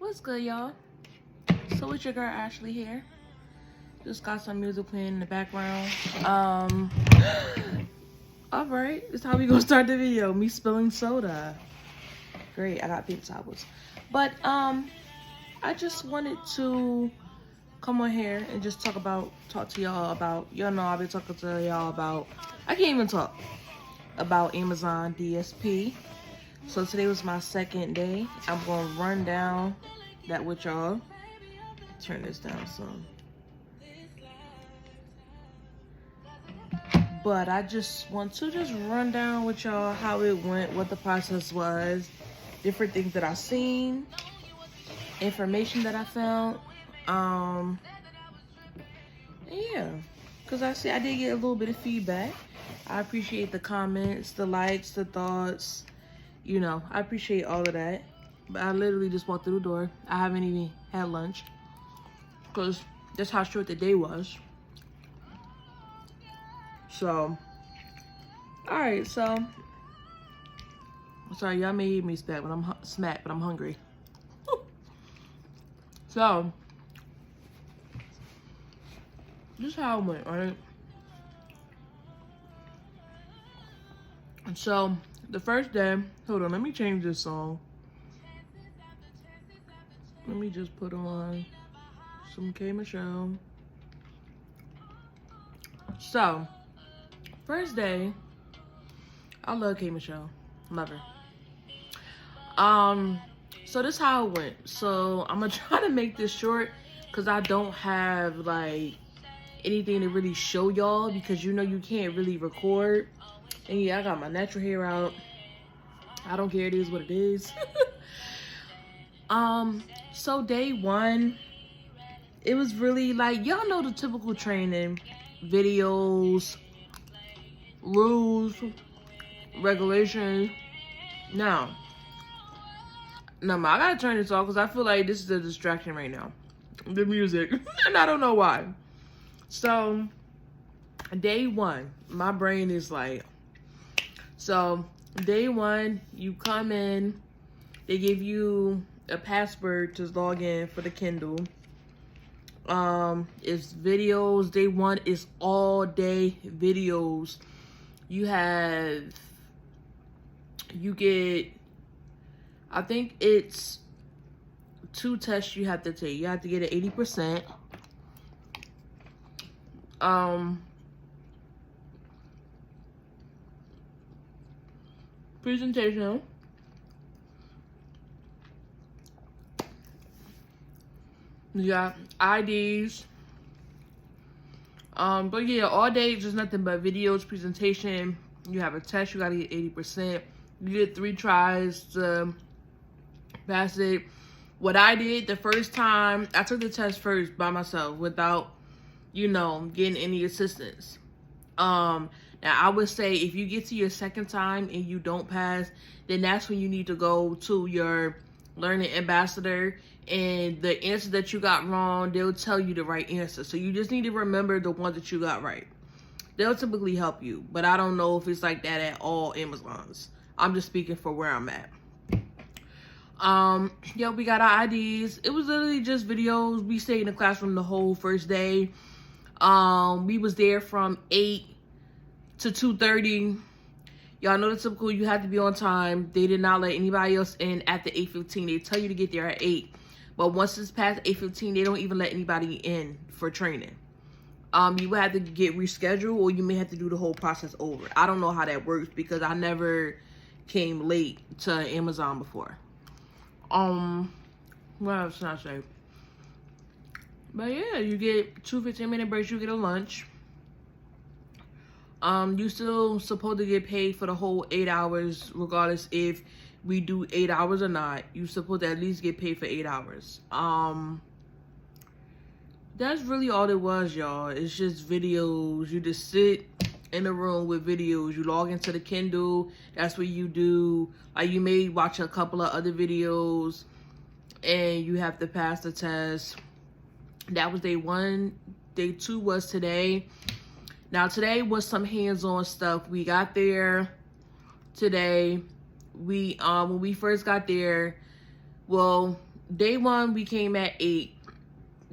What's good, y'all? So it's your girl Ashley here. Just got some music playing in the background. Alright, this is how we gonna start the video. Me spilling soda. Great, I got paper towels. But I just wanted to come on here and just talk to y'all about, y'all know I've been talking to y'all about, I can't even talk about Amazon dSP. So today was my second day. I'm gonna run down that with y'all. Turn this down some. But I just want to run down with y'all how it went, what the process was, different things that I seen, information that I found. Yeah, because I did get a little bit of feedback. I appreciate the comments, the likes, the thoughts. You know, I appreciate all of that. But I literally just walked through the door. I haven't even had lunch because that's how short the day was. So, alright, so sorry, y'all may hear me smack, but I'm hungry. So, this is how it went, alright? And so, the first day, hold on, let me change this song. Let me just put on some K Michelle. So, first day, I love K Michelle. Love her. So this is how it went. So I'm gonna try to make this short because I don't have like anything to really show y'all because you know you can't really record. And yeah, I got my natural hair out. I don't care, it is what it is. So day one, it was really like, y'all know the typical training videos, rules, regulations. Now, I gotta turn this off because I feel like this is a distraction right now. The music. And I don't know why. So, day one, my brain is like, so day one, you come in, they give you a password to log in for the Kindle. It's videos. Day one is all day videos. You get, I think it's 2 tests you have to take. You have to get an 80%. Presentation. You got IDs. But yeah, all day just nothing but videos, presentation. You have a test, you gotta get 80%. You get 3 tries to pass it. What I did the first time, I took the test first by myself without, you know, getting any assistance. Now I would say if you get to your second time and you don't pass, then that's when you need to go to your learning ambassador, and the answer that you got wrong, they'll tell you the right answer. So you just need to remember the ones that you got right. They'll typically help you, but I don't know if it's like that at all Amazons. I'm just speaking for where I'm at. Yeah, we got our IDs. It was literally just videos. We stayed in the classroom the whole first day. We was there from 8 to 2:30. Y'all know the typical, you have to be on time. They did not let anybody else in at the 8:15. They tell you to get there at 8. But once it's past 8:15, they don't even let anybody in for training. You will have to get rescheduled, or you may have to do the whole process over. I don't know how that works because I never came late to Amazon before. What else can I say? But yeah, you get 2 15-minute breaks, you get a lunch. You still supposed to get paid for the whole 8 hours, regardless if we do 8 hours or not. You supposed to at least get paid for 8 hours. That's really all it was, y'all. It's just videos. You just sit in a room with videos. You log into the Kindle. That's what you do. Like, you may watch a couple of other videos and you have to pass the test. That was day one. Day two was today. Now today was some hands-on stuff. We got there today. When we first got there, well, day 1 we came at 8.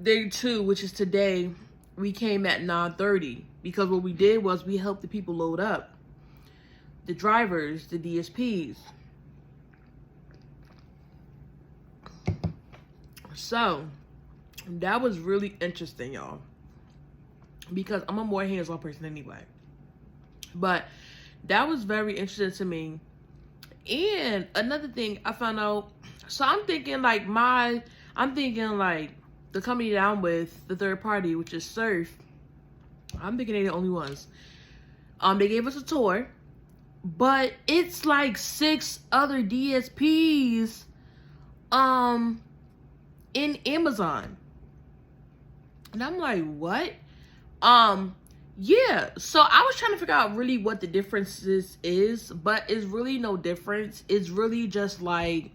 Day 2, which is today, we came at 9:30, because what we did was we helped the people load up, the drivers, the DSPs. So that was really interesting, y'all, because I'm a more hands-on person anyway. But that was very interesting to me. And another thing I found out, so I'm thinking like the company that I'm with, the third party, which is Surf, I'm thinking they're the only ones. They gave us a tour, but it's like 6 other DSPs in Amazon. And I'm like, what? Yeah, so I was trying to figure out really what the differences is, but it's really no difference. It's really just like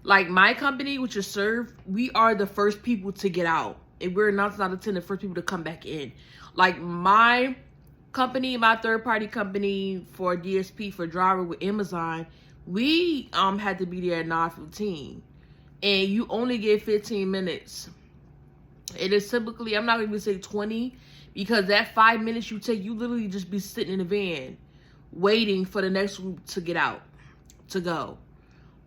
my company, which is Serve, we are the first people to get out, and we're 9 out of 10 the first people to come back in. Like my company, my third party company for DSP for driver with Amazon, we had to be there at 9:15, and you only get 15 minutes. It is typically, I'm not even gonna say 20, because that 5 minutes you take, you literally just be sitting in the van waiting for the next group to get out, to go.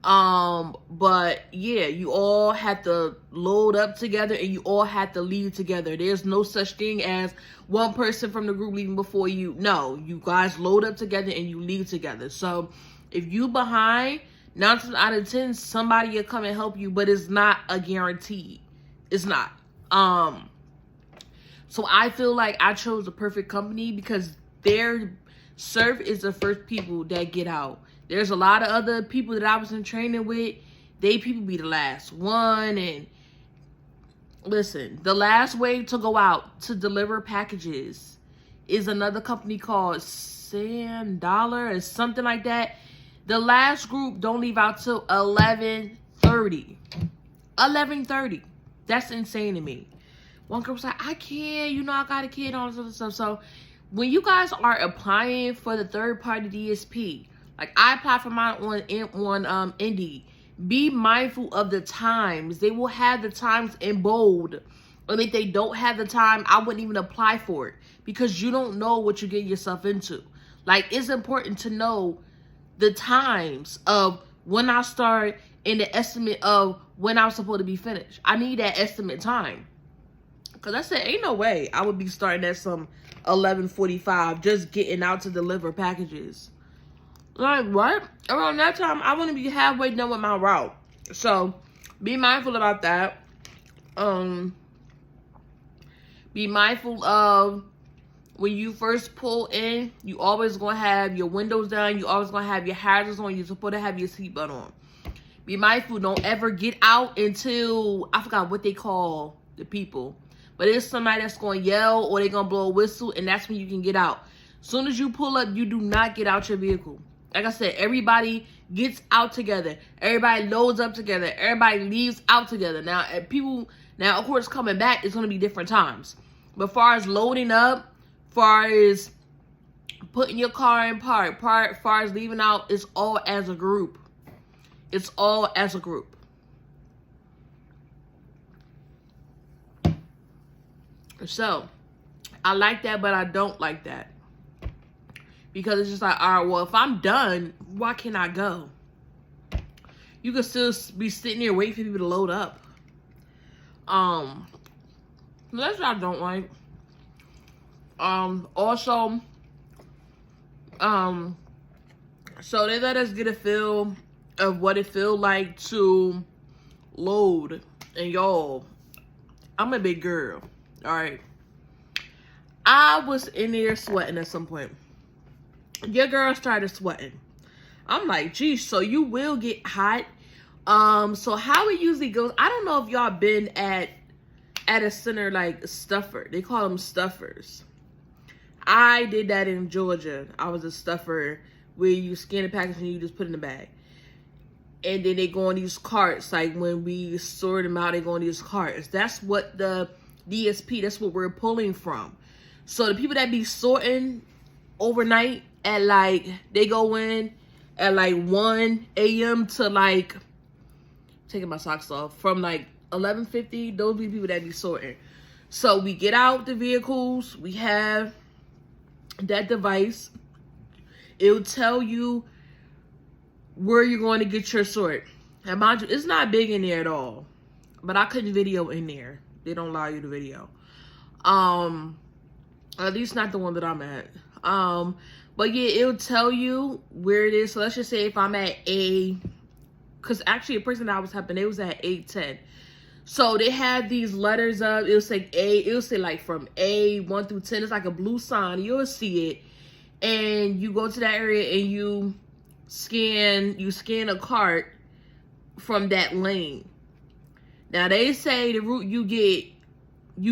But yeah, you all had to load up together and you all had to leave together. There's no such thing as one person from the group leaving before you. No, you guys load up together and you leave together. So if you behind, 9 out of 10, somebody will come and help you, but it's not a guarantee. It's not. So I feel like I chose the perfect company, because their Surf is the first people that get out. There's a lot of other people that I was in training with. They people be the last one. And listen, the last wave to go out to deliver packages is another company called $10 or something like that. The last group don't leave out till 11:30. 11:30. That's insane to me. One girl was like, I can't, I got a kid, all this other stuff. So when you guys are applying for the third party DSP, like I applied for mine on Indeed, be mindful of the times. They will have the times in bold. And if they don't have the time, I wouldn't even apply for it, because you don't know what you get yourself into. Like, it's important to know the times of when I start and the estimate of when I'm supposed to be finished. I need that estimate time. Because I said, ain't no way I would be starting at some 11:45 just getting out to deliver packages. Like, what? Around that time, I want to be halfway done with my route. So, be mindful about that. Be mindful of when you first pull in, you always going to have your windows down. You always going to have your hazards on. You're supposed to have your seatbelt on. Be mindful. Don't ever get out until, I forgot what they call the people. But it's somebody that's going to yell or they're going to blow a whistle, and that's when you can get out. As soon as you pull up, you do not get out your vehicle. Like I said, everybody gets out together. Everybody loads up together. Everybody leaves out together. Now, of course, coming back, it's going to be different times. But far as loading up, far as putting your car in park, far as leaving out, it's all as a group. It's all as a group. So, I like that, but I don't like that. Because it's just like, all right, well, if I'm done, why can't I go? You can still be sitting there waiting for people to load up. That's what I don't like. Also, so they let us get a feel of what it feels like to load. And y'all, I'm a big girl. All right. I was in there sweating at some point. Your girl started sweating. I'm like, geez, so you will get hot. So how it usually goes, I don't know if y'all been at a center like stuffer. They call them stuffers. I did that in Georgia. I was a stuffer where you scan the package and you just put it in the bag. And then they go on these carts. Like when we sort them out, they go on these carts. That's what the DSP, that's what we're pulling from. So the people that be sorting overnight at like, they go in at like 1 a.m. to like taking my socks off, from like 11:50. Those be people that be sorting. So we get out the vehicles. We have that device. It'll tell you where you're going to get your sort. And mind you, it's not big in there at all. But I couldn't video in there. They don't allow you to video. At least not the one that I'm at. But yeah, it'll tell you where it is. So let's just say if I'm at because actually the person that I was helping, they was at 810. So they had these letters up. It'll say it'll say like from A1 through 10. It's like a blue sign. You'll see it. And you go to that area and you scan a cart from that lane. Now they say the route you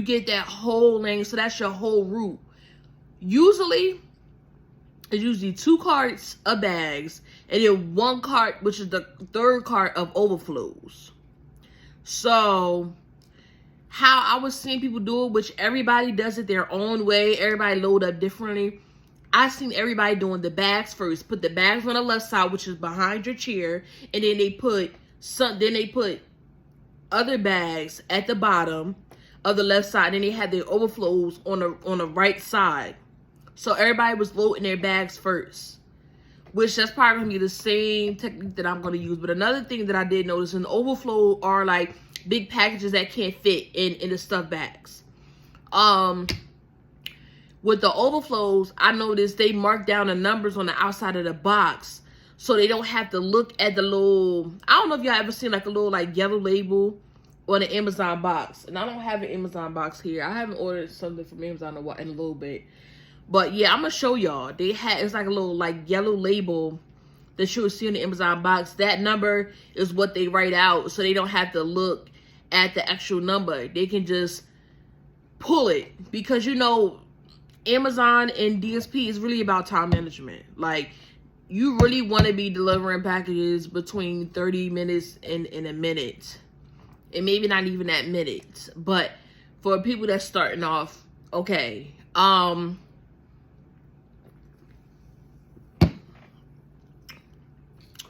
get that whole lane, so that's your whole route. Usually, it's usually 2 carts of bags, and then 1 cart, which is the 3rd cart of overflows. So, how I was seeing people do it, which everybody does it their own way, everybody load up differently. I seen everybody doing the bags first. Put the bags on the left side, which is behind your chair, and then they put other bags at the bottom of the left side, and they had their overflows on the right side. So everybody was loading their bags first, which that's probably gonna be the same technique that I'm gonna use. But another thing that I did notice in the overflow are like big packages that can't fit in the stuff bags. With the overflows, I noticed they mark down the numbers on the outside of the box, so they don't have to look at the little, I don't know if y'all ever seen like a little like yellow label on an Amazon box. And I don't have an Amazon box here. I haven't ordered something from Amazon in a little bit. But yeah, I'm gonna show y'all. It's like a little like yellow label that you'll see on the Amazon box. That number is what they write out, so they don't have to look at the actual number. They can just pull it, because you know Amazon and DSP is really about time management. Like, you really want to be delivering packages between 30 minutes and a minute, and maybe not even that minute. But for people that's starting off, okay. I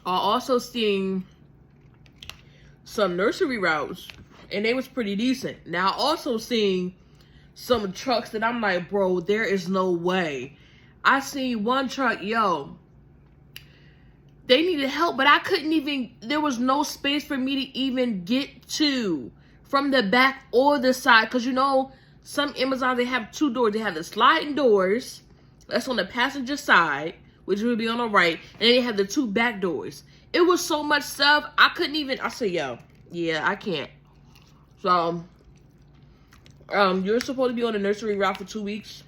also seen some nursery routes, and they was pretty decent. Now, I also seen some trucks that I'm like, bro, there is no way. I seen one truck, yo, they needed help, but I couldn't even, there was no space for me to even get to from the back or the side. Because you know, some Amazon, they have 2 doors. They have the sliding doors, that's on the passenger side, which would be on the right, and then they have the 2 back doors. It was so much stuff, I couldn't even, I said, yo, yeah, I can't. So, you're supposed to be on the nursery route for 2 weeks.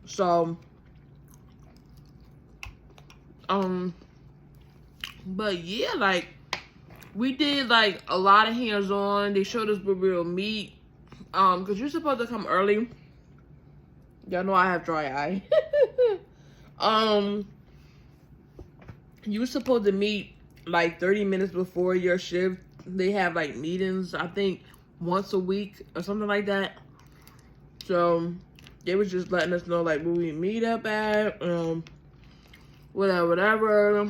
So, but yeah, like, we did like a lot of hands-on. They showed us what we'll meet. Because you're supposed to come early. Y'all know I have dry eye. You were supposed to meet like 30 minutes before your shift. They have like meetings, I think, once a week or something like that. So they was just letting us know like where we meet up at, whatever.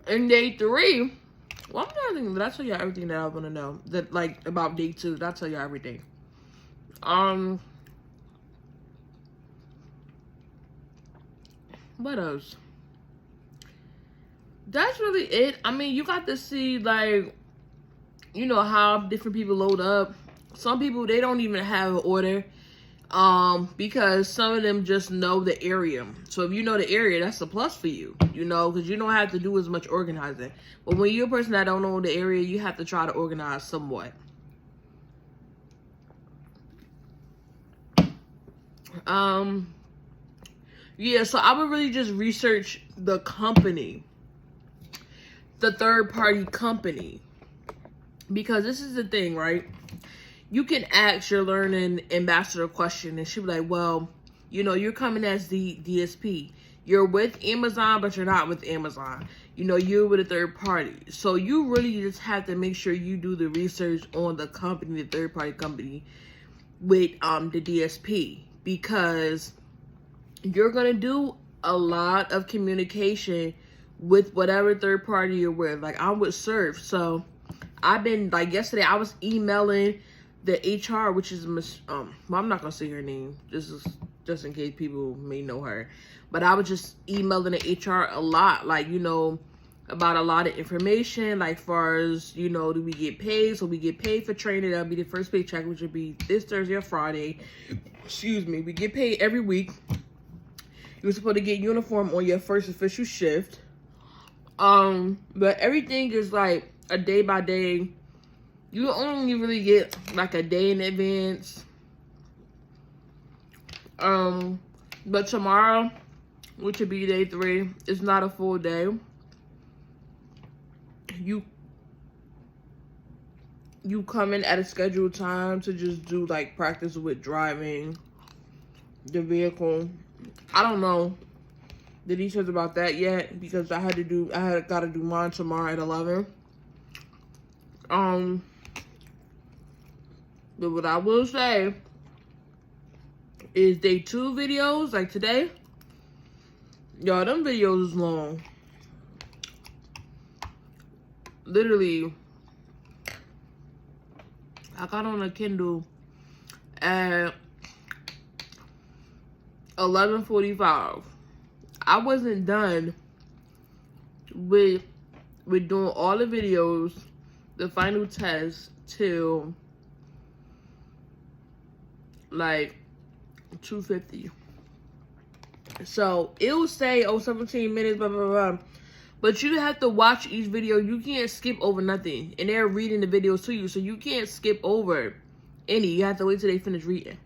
In day 3, well, I'm not thinking, did I tell y'all everything that I want to know? That like about day 2, did I tell y'all everything? What else? That's really it. I mean, you got to see like, you know, how different people load up. Some people, they don't even have an order, because some of them just know the area. So if you know the area, that's a plus for you, you know, because you don't have to do as much organizing. But when you're a person that don't know the area, you have to try to organize somewhat. Yeah, so I would really just research the company, the third-party company, because this is the thing, right? You can ask your learning ambassador a question, and she'll be like, well, you know, you're coming as the DSP. You're with Amazon, but you're not with Amazon. You know, you're with a third party. So you really just have to make sure you do the research on the company, the third-party company, with the DSP, because you're going to do a lot of communication with whatever third party you're with. Like, I'm with Surf, so I've been, like, yesterday I was emailing the HR, which is well, I'm not gonna say her name just in case people may know her, but I was just emailing the HR a lot, like, you know, about a lot of information, like far as, you know, do we get paid? So we get paid for training. That'll be the first paycheck, which will be this Thursday or Friday. Excuse me. We get paid every week. You're supposed to get uniform on your first official shift. But everything is like a day by day. You only really get like a day in advance. But tomorrow, which will be day 3, it's not a full day. You come in at a scheduled time to just do like practice with driving the vehicle. I don't know the details about that yet because I got to do mine tomorrow at 11. But what I will say is day 2 videos, like today, y'all, them videos is long. Literally, I got on a Kindle at 11:45. I wasn't done with doing all the videos, the final test, till like 2:50. So it'll say, oh, 17 minutes, blah, blah, blah. But you have to watch each video. You can't skip over nothing. And they're reading the videos to you. So you can't skip over any. You have to wait till they finish reading.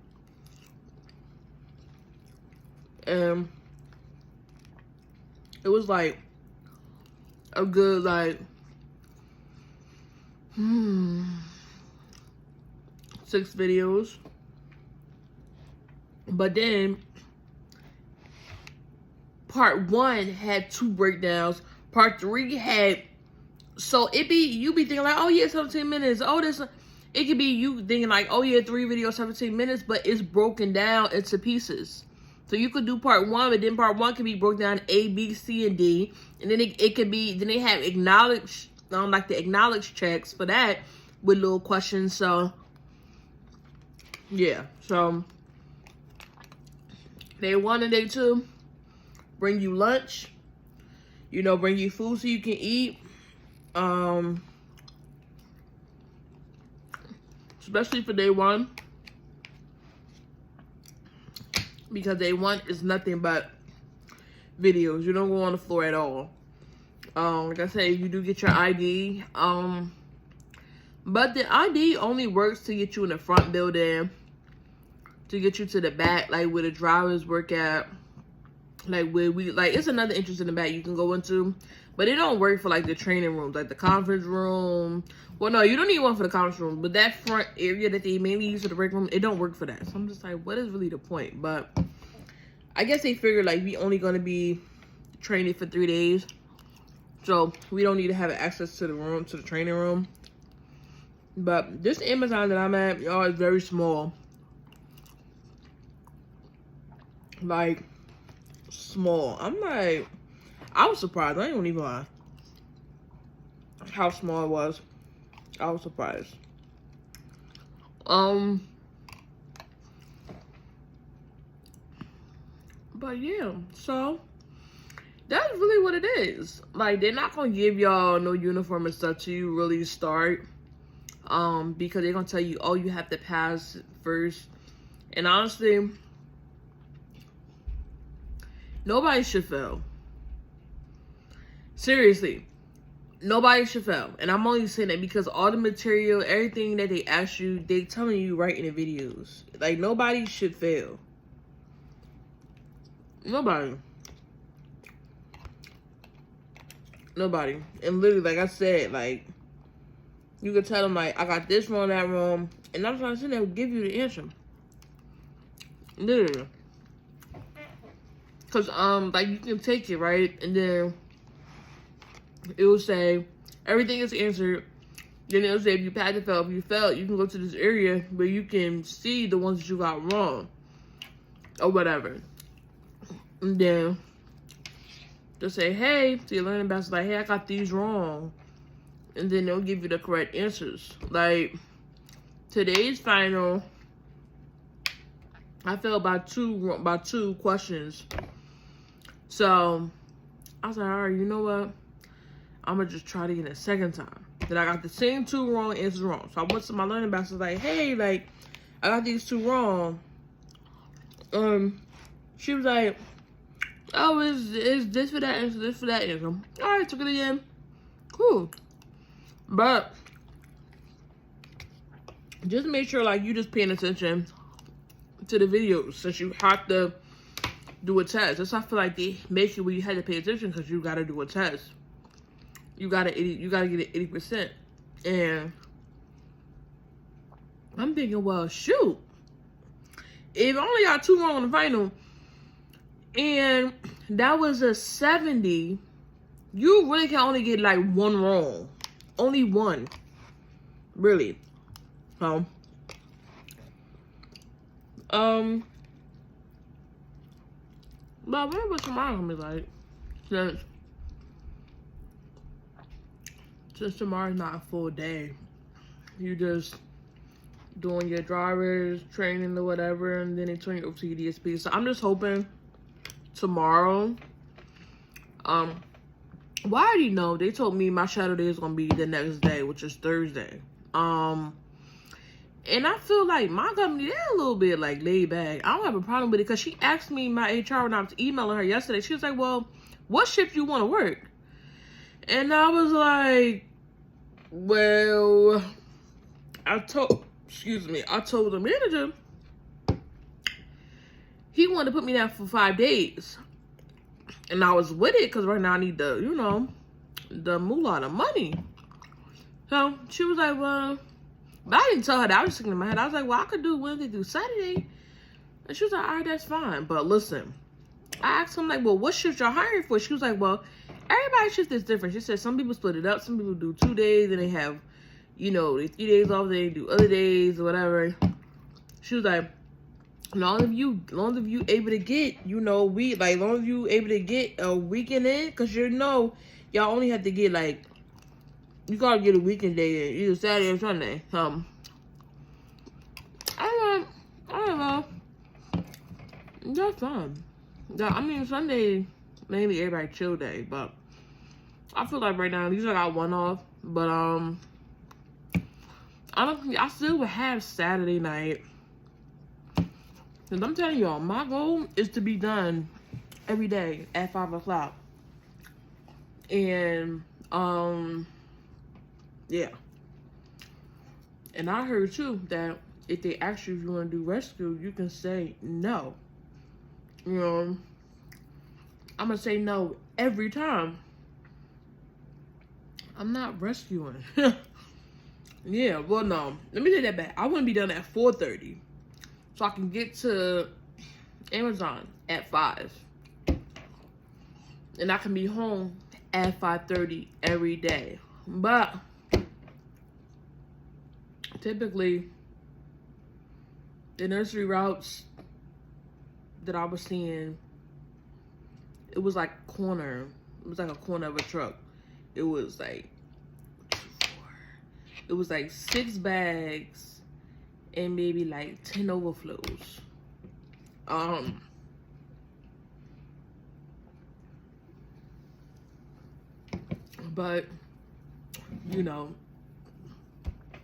It was like a good, like, 6 videos. But then part 1 had 2 breakdowns. Part 3 had, so you be thinking like, oh yeah, 17 minutes. Oh, it could be you thinking like, oh yeah, 3 videos, 17 minutes, but it's broken down into pieces. So you could do part 1, but then part 1 can be broken down A, B, C, and D. And then it could be, then they have like the acknowledge checks for that with little questions. So yeah, so day 1 and day 2, bring you lunch, you know, bring you food so you can eat. Especially for day 1. Because day 1 is nothing but videos. You don't go on the floor at all. Like I said, you do get your ID. But the ID only works to get you in the front building, to get you to the back, like where the drivers work at. Like where it's another entrance in the back you can go into, but it don't work for like the training rooms, like the conference room. Well, no, you don't need one for the conference room, but that front area that they mainly use for the break room, it don't work for that. So I'm just like, what is really the point? But I guess they figured like we only gonna be training for 3 days, so we don't need to have access to the training room. But this Amazon that I'm at, y'all, is very small. Like, small. I was surprised. I ain't even lie. How small it was. I was surprised. But yeah, so that's really what it is. Like, they're not gonna give y'all no uniform and stuff till you really start. Because they're gonna tell you, oh, you have to pass first. And honestly, nobody should fail. Seriously, nobody should fail. And I'm only saying that because all the material, everything that they ask you, they telling you right in the videos. Like, nobody should fail. Nobody. And literally, like I said, like, you can tell them, like, I got this wrong, that wrong. And I'm trying to sit there and give you the answer. Literally. Because, like, you can take it, right? And then it will say, everything is answered. Then it will say, if you passed or failed. If you failed, you can go to this area where you can see the ones that you got wrong. Or whatever. And then to say, hey, to your learning ambassador, like, hey, I got these wrong. And then they'll give you the correct answers. Like, today's final, I failed by two questions. So, I was like, all right, you know what? I'm going to just try it again a second time. Then I got the same 2 wrong answers wrong. So I went to my learning ambassador, like, hey, like, I got these 2 wrong. She was like, oh, is this for that answer, this for that answer. All right, took it again. Cool. But just make sure, like, you just paying attention to the videos, since you have to do a test. That's why I feel like they make it where you had to pay attention, because you got to do a test. You gotta get it 80%. And I'm thinking, well, shoot, if I only got 2 wrong on the final, and that was a 70, you really can only get like 1 wrong. Only 1. Really. So, but I wonder what tomorrow's gonna be like. Since tomorrow's not a full day. You just doing your drivers, training or whatever, and then they turn you over to your dSP. So I'm just hoping tomorrow. Well, I already know. They told me my shadow day is gonna be the next day, which is Thursday. And I feel like my company, they're a little bit like laid back. I don't have a problem with it, because she asked me, my HR, when I was emailing her yesterday, she was like, well, what shift you want to work? And I was like, well, I told the manager he wanted to put me down for 5 days. And I was with it, because right now I need the, you know, the moolah, the money. So she was like, well, but I didn't tell her that. I was just thinking in my head. I was like, well, I could do Wednesday through Saturday. And she was like, all right, that's fine. But listen, I asked him, like, well, what shift y'all hiring for? She was like, well, everybody's shift is different. She said some people split it up. Some people do 2 days, and they have, you know, 3 days off. They do other days or whatever. She was like, long as you able to get, you know, long as you able to get a weekend in, because you know, y'all only have to get, like, you gotta get a weekend day in, either Saturday or Sunday. I don't know. That's fine. Yeah, I mean, Sunday, mainly everybody chill day, but I feel like right now, at least I got 1 off, but, I still would have Saturday night. And I'm telling y'all, my goal is to be done every day at 5 o'clock. And, yeah. And I heard, too, that if they ask you if you want to do rescue, you can say no. You know, I'm going to say no every time. I'm not rescuing. Yeah, well, no. Let me take that back. I want to be done at 4:30. So I can get to Amazon at 5. And I can be home at 5:30 every day. But typically, the nursery routes that I was seeing, it was like a corner. It was like a corner of a truck. It was like 6 bags and maybe like 10 overflows. But you know,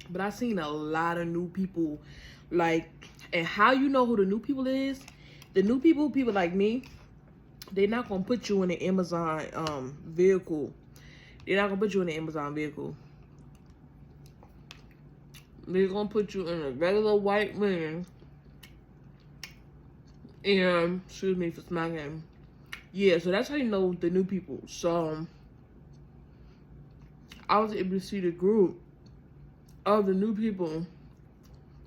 but I seen a lot of new people, like, and how you know who the new people is? The new people like me, they're not gonna put you in an Amazon vehicle. They're not gonna put you in an Amazon vehicle. They're gonna put you in a regular white van. And, excuse me for smacking. Yeah, so that's how you know the new people. So, I was able to see the group of the new people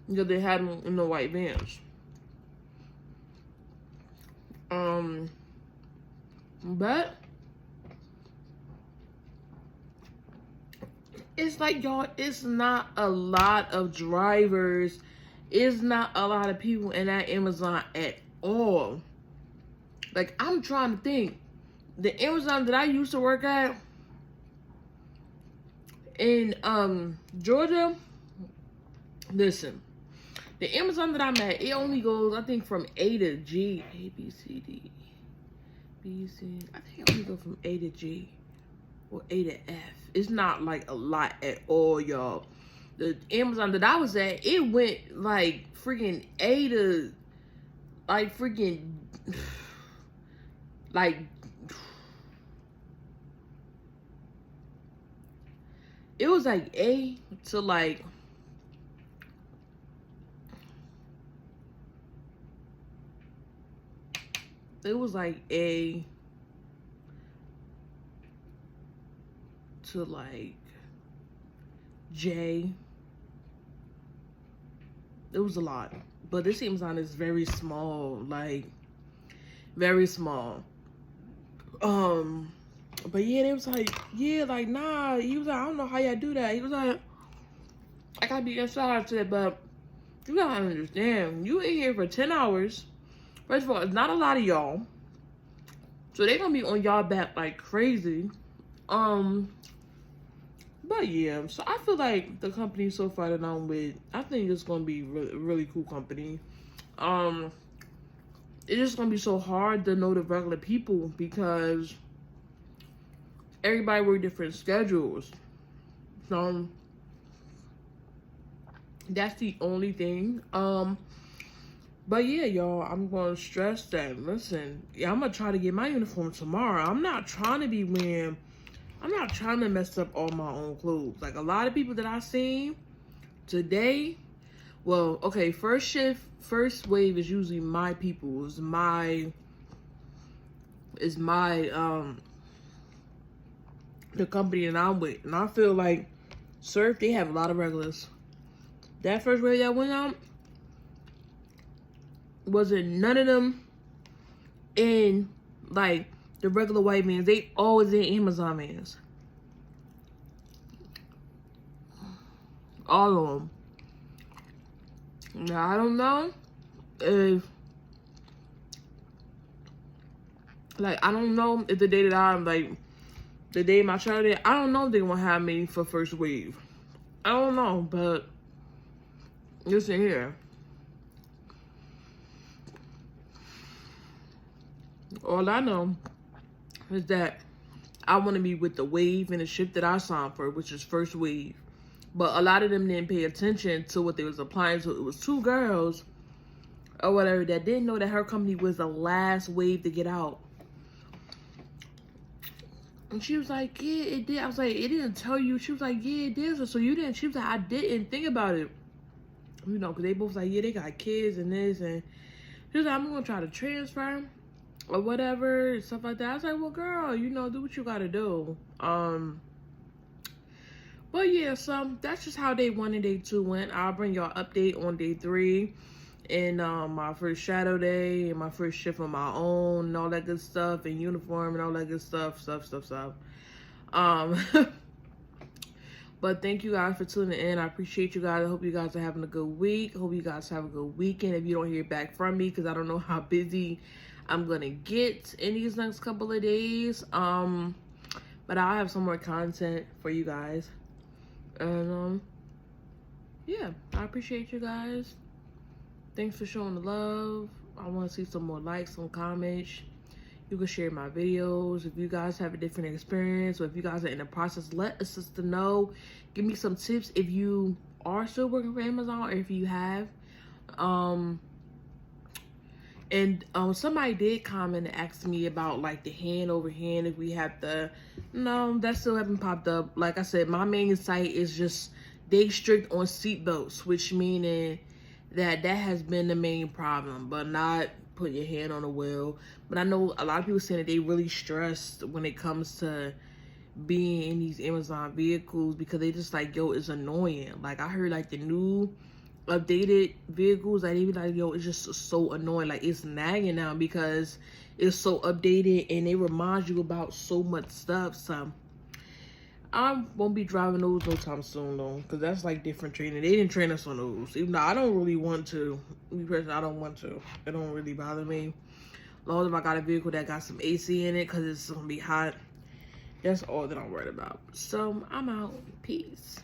that they had in the white vans. But it's like, y'all, it's not a lot of drivers. It's not a lot of people in that Amazon at all. Like, I'm trying to think. the Amazon that I used to work at in Georgia, listen, the Amazon that I'm at, it only goes, I think, from A to G. A, B, C, D, B, C. I think it only goes from A to G. Or A to F. It's not like a lot at all, y'all. The Amazon that I was at, it went like freaking A to like freaking like it was like A to like it was like A to like J. It was a lot, but this Amazon is very small, like very small. But yeah, they was like, yeah, like nah. He was like, I don't know how y'all do that. He was like, I gotta be inside. I said, but you gotta understand, you in here for 10 hours. First of all, it's not a lot of y'all, so they gonna be on y'all back like crazy. But yeah, so I feel like the company so far that I'm with, I think it's gonna be really cool company. It's just gonna be so hard to know the regular people because everybody work different schedules. So that's the only thing. But yeah, y'all, I'm gonna stress that. Listen, yeah, I'm gonna try to get my uniform tomorrow. I'm not trying to mess up all my own clothes. Like a lot of people that I seen today, well, okay, first wave is usually my people, is my the company that I'm with. And I feel like Surf, they have a lot of regulars. That first wave that went out, wasn't none of them in like the regular white mans. They always in Amazon mans. All of them. Now I don't know if the day that I'm like the day my child did, I don't know if they gonna have me for first wave. I don't know, but listen here. All I know is that I want to be with the wave and the shift that I signed for, which is first wave. But a lot of them didn't pay attention to what they was applying to. It was 2 girls or whatever that didn't know that her company was the last wave to get out. And she was like, yeah, it did. I was like, it didn't tell you. She was like, yeah, it did. So you didn't. She was like, I didn't think about it. You know, because they both like, yeah, they got kids and this. And she was like, I'm going to try to transfer or whatever, stuff like that. I was like, well, girl, you know, do what you got to do. But yeah, so that's just how day 1 and day 2 went. I'll bring y'all update on day 3 and my first shadow day and my first shift on my own and all that good stuff and uniform and all that good stuff. But thank you guys for tuning in. I appreciate you guys. I hope you guys are having a good week. Hope you guys have a good weekend. If you don't hear back from me, because I don't know how busy I'm gonna get in these next couple of days. But I'll have some more content for you guys. And yeah, I appreciate you guys. Thanks for showing the love. I want to see some more likes, some comments. You can share my videos. If you guys have a different experience or if you guys are in the process, let a sister know. Give me some tips if you are still working for Amazon or if you have. Somebody did comment and ask me about like the hand over hand, if we have the, no, that still haven't popped up. Like I said, my main site is just, they strict on seatbelts, which meaning that has been the main problem, but not put your hand on the wheel. But I know a lot of people saying that they really stressed when it comes to being in these Amazon vehicles because they just like, yo, it's annoying. Like I heard like the new updated vehicles, like they be like, yo, it's just so annoying. Like it's nagging now because it's so updated and they remind you about so much stuff. So I won't be driving those no time soon though, because that's like different training. They didn't train us on those. Even though I don't really want to. Me personally, I don't want to. It don't really bother me. As long as I got a vehicle that got some AC in it, because it's gonna be hot. That's all that I'm worried about. So I'm out. Peace.